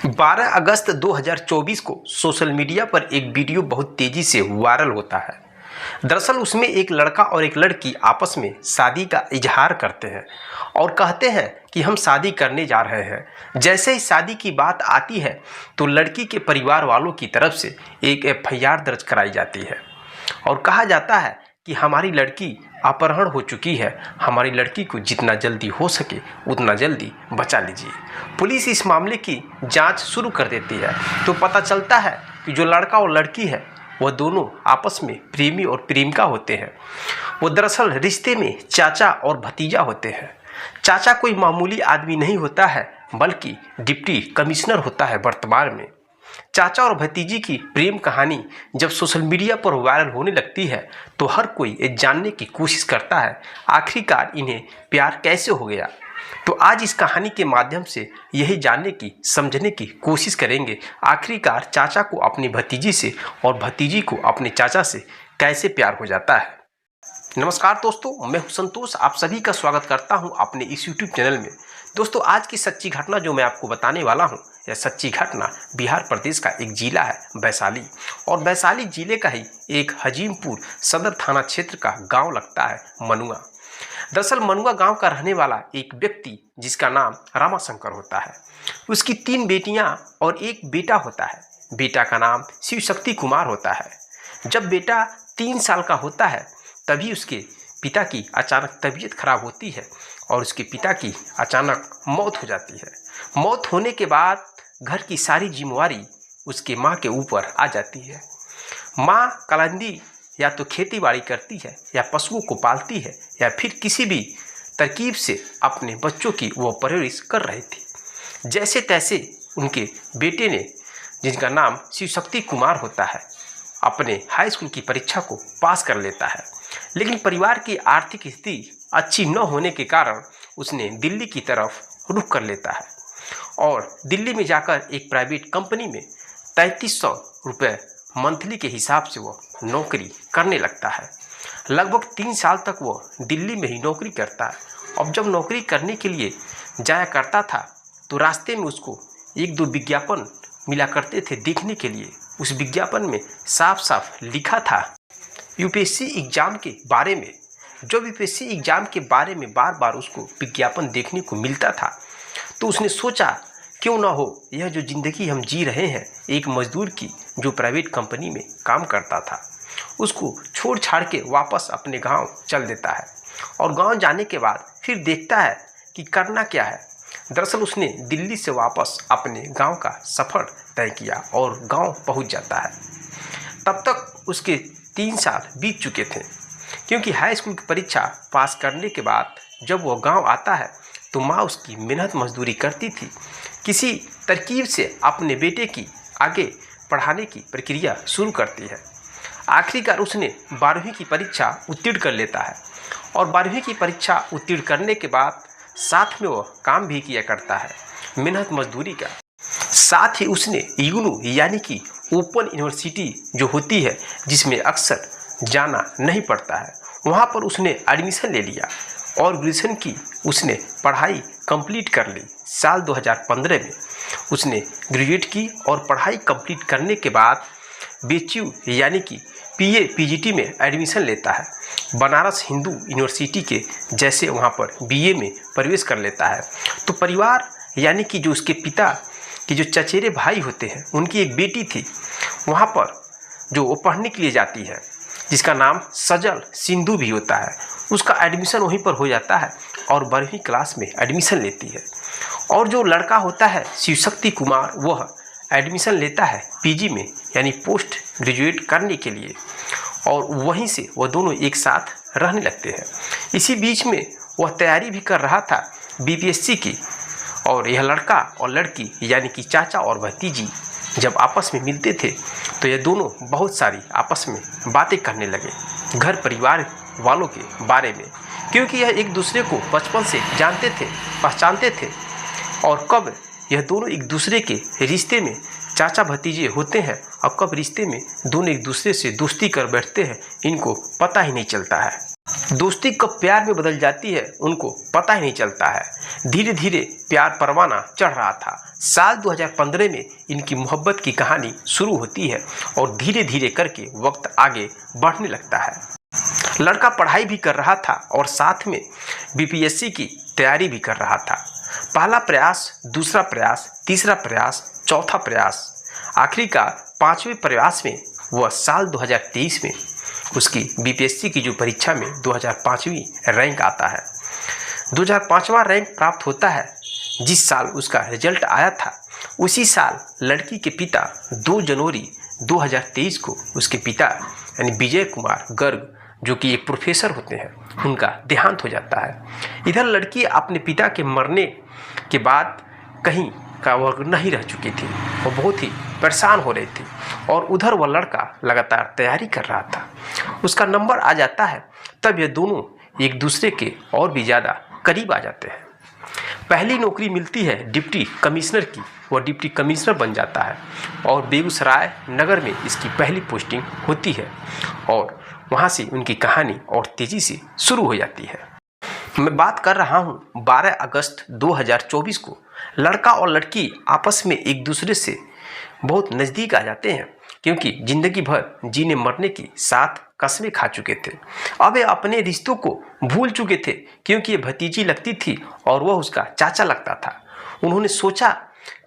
12 अगस्त 2024 को social media पर एक वीडियो बहुत तेजी से वायरल होता है। दरअसल उसमें एक लड़का और एक लड़की आपस में शादी का इजहार करते हैं और कहते हैं कि हम शादी करने जा रहे हैं। जैसे ही शादी की बात आती है तो लड़की के परिवार वालों की तरफ से एक एफआईआर दर्ज कराई जाती है और कहा जाता है कि हमारी लड़की अपहरण हो चुकी है, हमारी लड़की को जितना जल्दी हो सके उतना जल्दी बचा लीजिए। पुलिस इस मामले की जांच शुरू कर देती है तो पता चलता है कि जो लड़का और लड़की है वह दोनों आपस में प्रेमी और प्रेमिका होते हैं। वो दरअसल रिश्ते में चाचा और भतीजा होते हैं। चाचा कोई मामूली आदमी नहीं होता है बल्कि डिप्टी कमिश्नर होता है वर्तमान में। चाचा और भतीजी की प्रेम कहानी जब सोशल मीडिया पर वायरल होने लगती है तो हर कोई ये जानने की कोशिश करता है आखिरकार इन्हें प्यार कैसे हो गया। तो आज इस कहानी के माध्यम से यही जानने की समझने की कोशिश करेंगे आखिरकार चाचा को अपनी भतीजी से और भतीजी को अपने चाचा से कैसे प्यार हो जाता है। नमस्कार दोस्तों, मैं हूं संतोष, आप सभी का स्वागत करता हूं अपने इस यूट्यूब चैनल में। दोस्तों, आज की सच्ची घटना जो मैं आपको बताने वाला हूं, यह सच्ची घटना बिहार प्रदेश का एक जिला है वैशाली, और वैशाली जिले का ही एक हजीमपुर सदर थाना क्षेत्र का गांव लगता है मनुआ। दरअसल मनुआ गांव का रहने वाला एक व्यक्ति जिसका नाम रामाशंकर होता है, उसकी 3 बेटियां और एक बेटा होता है। बेटा का नाम शिव शक्ति कुमार होता है। जब बेटा 3 साल का होता है तभी उसके पिता की अचानक तबीयत खराब होती है और उसके पिता की अचानक मौत हो जाती है। मौत होने के बाद घर की सारी जिम्मेवारी उसके माँ के ऊपर आ जाती है। माँ कलंदी या तो खेती बाड़ी करती है या पशुओं को पालती है या फिर किसी भी तरकीब से अपने बच्चों की वो परवरिश कर रही थी। जैसे तैसे उनके बेटे ने, जिनका नाम शिव शक्ति कुमार होता है, अपने हाई स्कूल की परीक्षा को पास कर लेता है। लेकिन परिवार की आर्थिक स्थिति अच्छी न होने के कारण उसने दिल्ली की तरफ रुख कर लेता है और दिल्ली में जाकर एक प्राइवेट कंपनी में 3300 रुपये मंथली के हिसाब से वो नौकरी करने लगता है। लगभग 3 साल तक वो दिल्ली में ही नौकरी करता है। अब जब नौकरी करने के लिए जाया करता था तो रास्ते में उसको 1-2 विज्ञापन मिला करते थे देखने के लिए। उस विज्ञापन में साफ साफ लिखा था यूपीएससी एग्ज़ाम के बारे में। जब यूपीएससी एग्ज़ाम के बारे में बार बार उसको विज्ञापन देखने को मिलता था तो उसने सोचा क्यों ना हो यह जो ज़िंदगी हम जी रहे हैं एक मज़दूर की जो प्राइवेट कंपनी में काम करता था, उसको छोड़ छाड़ के वापस अपने गांव चल देता है। और गांव जाने के बाद फिर देखता है कि करना क्या है। दरअसल उसने दिल्ली से वापस अपने गांव का सफ़र तय किया और गांव पहुंच जाता है। तब तक उसके 3 साल बीत चुके थे, क्योंकि हाई स्कूल की परीक्षा पास करने के बाद जब वो गांव आता है तो माँ उसकी मेहनत मजदूरी करती थी, किसी तरकीब से अपने बेटे की आगे पढ़ाने की प्रक्रिया शुरू करती है। आखिरकार उसने 12वीं की परीक्षा उत्तीर्ण कर लेता है और 12वीं की परीक्षा उत्तीर्ण करने के बाद साथ में वो काम भी किया करता है मेहनत मजदूरी का। साथ ही उसने यूनू यानी कि ओपन यूनिवर्सिटी जो होती है जिसमें अक्सर जाना नहीं पड़ता है, वहाँ पर उसने एडमिशन ले लिया और ग्रेजुएशन की उसने पढ़ाई कंप्लीट कर ली। साल 2015 में उसने ग्रेजुएट की और पढ़ाई कंप्लीट करने के बाद बीएचयू यानी कि पीए पीजीटी में एडमिशन लेता है। बनारस हिंदू यूनिवर्सिटी के जैसे वहाँ पर बीए में प्रवेश कर लेता है। तो परिवार यानी कि जो उसके पिता के जो चचेरे भाई होते हैं उनकी एक बेटी थी, वहाँ पर जो वो पढ़ने के लिए जाती है जिसका नाम सजल सिंधु भी होता है, उसका एडमिशन वहीं पर हो जाता है और 12वीं क्लास में एडमिशन लेती है। और जो लड़का होता है शिव शक्ति कुमार, वह एडमिशन लेता है पीजी में यानी पोस्ट ग्रेजुएट करने के लिए और वहीं से वह दोनों एक साथ रहने लगते हैं। इसी बीच में वह तैयारी भी कर रहा था बीपीएससी की, और यह लड़का और लड़की यानी कि चाचा और भतीजी जब आपस में मिलते थे तो ये दोनों बहुत सारी आपस में बातें करने लगे घर परिवार वालों के बारे में, क्योंकि यह एक दूसरे को बचपन से जानते थे, पहचानते थे। और कब यह दोनों एक दूसरे के रिश्ते में चाचा भतीजे होते हैं और कब रिश्ते में दोनों एक दूसरे से दोस्ती कर बैठते हैं, इनको पता ही नहीं चलता है। दोस्ती कब प्यार में बदल जाती है उनको पता ही नहीं चलता है। धीरे धीरे प्यार परवाना चढ़ रहा था। साल 2015 में इनकी मोहब्बत की कहानी शुरू होती है और धीरे धीरे करके वक्त आगे बढ़ने लगता है। लड़का पढ़ाई भी कर रहा था और साथ में बीपीएससी की तैयारी भी कर रहा था। पहला प्रयास, दूसरा प्रयास, तीसरा प्रयास, चौथा प्रयास, आखिरकार 5वें प्रयास में वह साल 2023 में उसकी बीपीएससी की जो परीक्षा में 2005वीं रैंक आता है। 2005वां रैंक प्राप्त होता है। जिस साल उसका रिजल्ट आया था उसी साल लड़की के पिता 2 जनवरी 2023 को उसके पिता यानी विजय कुमार गर्ग, जो कि एक प्रोफेसर होते हैं, उनका देहांत हो जाता है। इधर लड़की अपने पिता के मरने के बाद कहीं का वह नहीं रह चुकी थी, वह बहुत ही परेशान हो रही थी और उधर वह लड़का लगातार तैयारी कर रहा था। उसका नंबर आ जाता है, तब ये दोनों एक दूसरे के और भी ज़्यादा करीब आ जाते हैं। पहली नौकरी मिलती है डिप्टी कमिश्नर की, वह डिप्टी कमिश्नर बन जाता है और बेगूसराय नगर में इसकी पहली पोस्टिंग होती है और वहाँ से उनकी कहानी और तेज़ी से शुरू हो जाती है। मैं बात कर रहा हूँ 12 अगस्त 2024 को। लड़का और लड़की आपस में एक दूसरे से बहुत नज़दीक आ जाते हैं क्योंकि ज़िंदगी भर जीने मरने की साथ कसमें खा चुके थे। अब वे अपने रिश्तों को भूल चुके थे क्योंकि ये भतीजी लगती थी और वह उसका चाचा लगता था। उन्होंने सोचा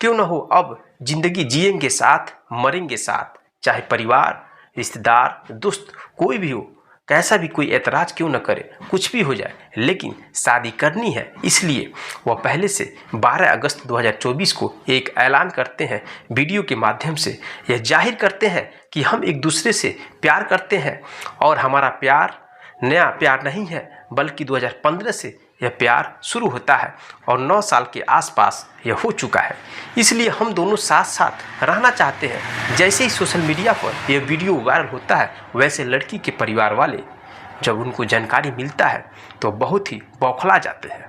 क्यों न हो अब ज़िंदगी जिएंगे साथ, मरेंगे साथ, चाहे परिवार, रिश्तेदार, दोस्त कोई भी हो, कैसा भी कोई ऐतराज़ क्यों न करे, कुछ भी हो जाए, लेकिन शादी करनी है। इसलिए वह पहले से 12 अगस्त 2024 को एक ऐलान करते हैं, वीडियो के माध्यम से यह जाहिर करते हैं कि हम एक दूसरे से प्यार करते हैं और हमारा प्यार नया प्यार नहीं है बल्कि 2015 से यह प्यार शुरू होता है और 9 साल के आसपास यह हो चुका है। इसलिए हम दोनों साथ साथ रहना चाहते हैं। जैसे ही सोशल मीडिया पर यह वीडियो वायरल होता है, वैसे लड़की के परिवार वाले जब उनको जानकारी मिलता है तो बहुत ही बौखला जाते हैं।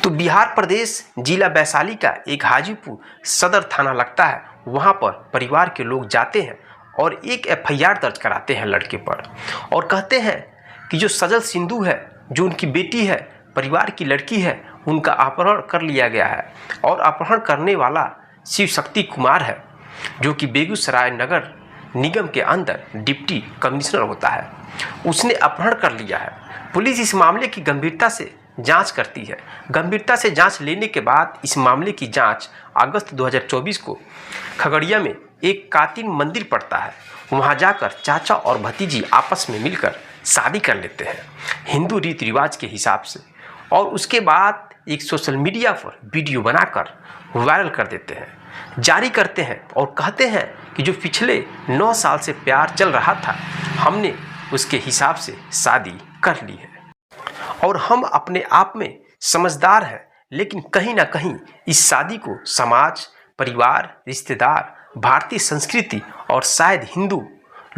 तो बिहार प्रदेश जिला वैशाली का एक हाजीपुर सदर थाना लगता है, वहाँ पर परिवार के लोग जाते हैं और एक FIR दर्ज कराते हैं लड़के पर और कहते हैं कि जो सजल सिंधु है, जो उनकी बेटी है, परिवार की लड़की है, उनका अपहरण कर लिया गया है और अपहरण करने वाला शिव शक्ति कुमार है, जो कि बेगूसराय नगर निगम के अंदर डिप्टी कमिश्नर होता है। उसने अपहरण कर लिया है। पुलिस इस मामले की गंभीरता से जांच करती है। गंभीरता से जांच लेने के बाद इस मामले की जांच अगस्त 2024 को खगड़िया में एक कातिल मंदिर पड़ता है। वहाँ जाकर चाचा और भतीजी आपस में मिलकर शादी कर लेते हैं हिंदू रीति रिवाज के हिसाब से और उसके बाद एक सोशल मीडिया पर वीडियो बनाकर वायरल कर देते हैं, जारी करते हैं और कहते हैं कि जो पिछले 9 साल से प्यार चल रहा था, हमने उसके हिसाब से शादी कर ली है और हम अपने आप में समझदार हैं, लेकिन कहीं ना कहीं इस शादी को समाज, परिवार, रिश्तेदार, भारतीय संस्कृति और शायद हिंदू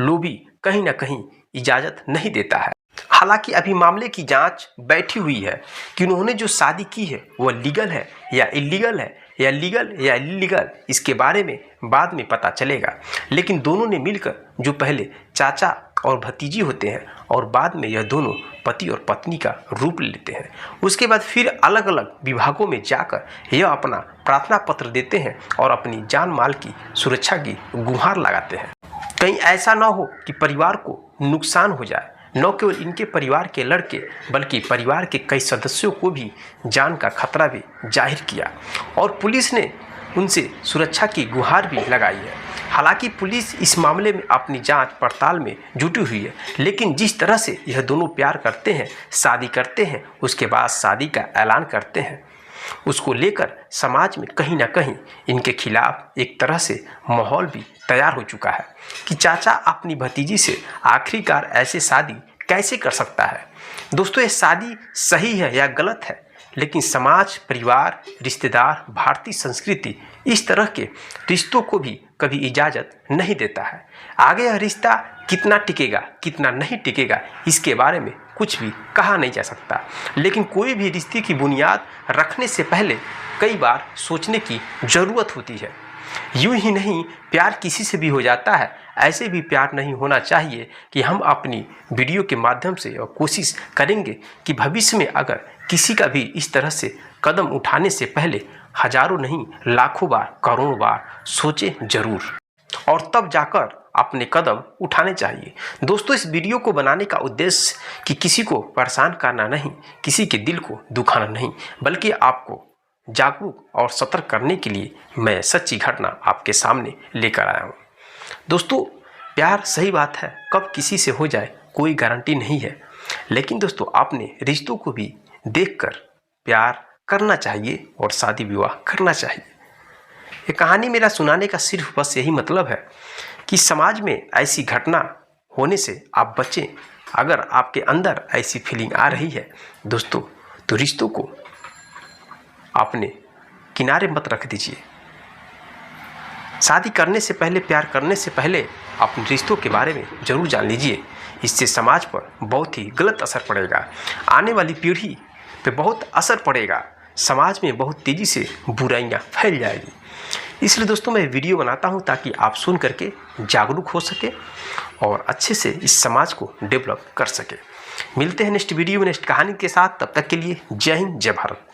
लोभी कहीं ना कहीं इजाज़त नहीं देता है। हालांकि अभी मामले की जांच बैठी हुई है कि उन्होंने जो शादी की है वह लीगल है या इलीगल है या लीगल या इलीगल, इसके बारे में बाद में पता चलेगा। लेकिन दोनों ने मिलकर, जो पहले चाचा और भतीजी होते हैं और बाद में यह दोनों पति और पत्नी का रूप लेते हैं, उसके बाद फिर अलग अलग विभागों में जाकर यह अपना प्रार्थना पत्र देते हैं और अपनी जान माल की सुरक्षा की गुहार लगाते हैं। कहीं ऐसा ना हो कि परिवार को नुकसान हो जाए। न केवल इनके परिवार के लड़के बल्कि परिवार के कई सदस्यों को भी जान का खतरा भी जाहिर किया और पुलिस ने उनसे सुरक्षा की गुहार भी लगाई है। हालांकि पुलिस इस मामले में अपनी जांच पड़ताल में जुटी हुई है, लेकिन जिस तरह से यह दोनों प्यार करते हैं, शादी करते हैं, उसके बाद शादी का ऐलान करते हैं, उसको लेकर समाज में कहीं ना कहीं इनके खिलाफ एक तरह से माहौल भी तैयार हो चुका है कि चाचा अपनी भतीजी से आखिरकार ऐसे शादी कैसे कर सकता है। दोस्तों, ये शादी सही है या गलत है, लेकिन समाज, परिवार, रिश्तेदार, भारतीय संस्कृति इस तरह के रिश्तों को भी कभी इजाज़त नहीं देता है। आगे यह रिश्ता कितना टिकेगा, कितना नहीं टिकेगा, इसके बारे में कुछ भी कहा नहीं जा सकता। लेकिन कोई भी रिश्ते की बुनियाद रखने से पहले कई बार सोचने की ज़रूरत होती है। यूं ही नहीं, प्यार किसी से भी हो जाता है, ऐसे भी प्यार नहीं होना चाहिए कि हम अपनी वीडियो के माध्यम से और कोशिश करेंगे कि भविष्य में अगर किसी का भी इस तरह से कदम उठाने से पहले हजारों नहीं लाखों बार, करोड़ों बार सोचें जरूर और तब जाकर अपने कदम उठाने चाहिए। दोस्तों, इस वीडियो को बनाने का उद्देश्य कि किसी को परेशान करना नहीं, किसी के दिल को दुखाना नहीं, बल्कि आपको जागरूक और सतर्क करने के लिए मैं सच्ची घटना आपके सामने लेकर आया हूँ। दोस्तों, प्यार सही बात है, कब किसी से हो जाए कोई गारंटी नहीं है, लेकिन दोस्तों आपने रिश्तों को भी देखकर प्यार करना चाहिए और शादी विवाह करना चाहिए। ये कहानी मेरा सुनाने का सिर्फ बस यही मतलब है कि समाज में ऐसी घटना होने से आप बचें। अगर आपके अंदर ऐसी फीलिंग आ रही है दोस्तों, तो रिश्तों को अपने किनारे मत रख दीजिए। शादी करने से पहले, प्यार करने से पहले अपने रिश्तों के बारे में ज़रूर जान लीजिए। इससे समाज पर बहुत ही गलत असर पड़ेगा, आने वाली पीढ़ी पे बहुत असर पड़ेगा, समाज में बहुत तेज़ी से बुराइयां फैल जाएगी। इसलिए दोस्तों मैं वीडियो बनाता हूं ताकि आप सुन करके जागरूक हो सके और अच्छे से इस समाज को डेवलप कर सके। मिलते हैं नेक्स्ट वीडियो में नेक्स्ट कहानी के साथ, तब तक के लिए जय हिंद, जय भारत।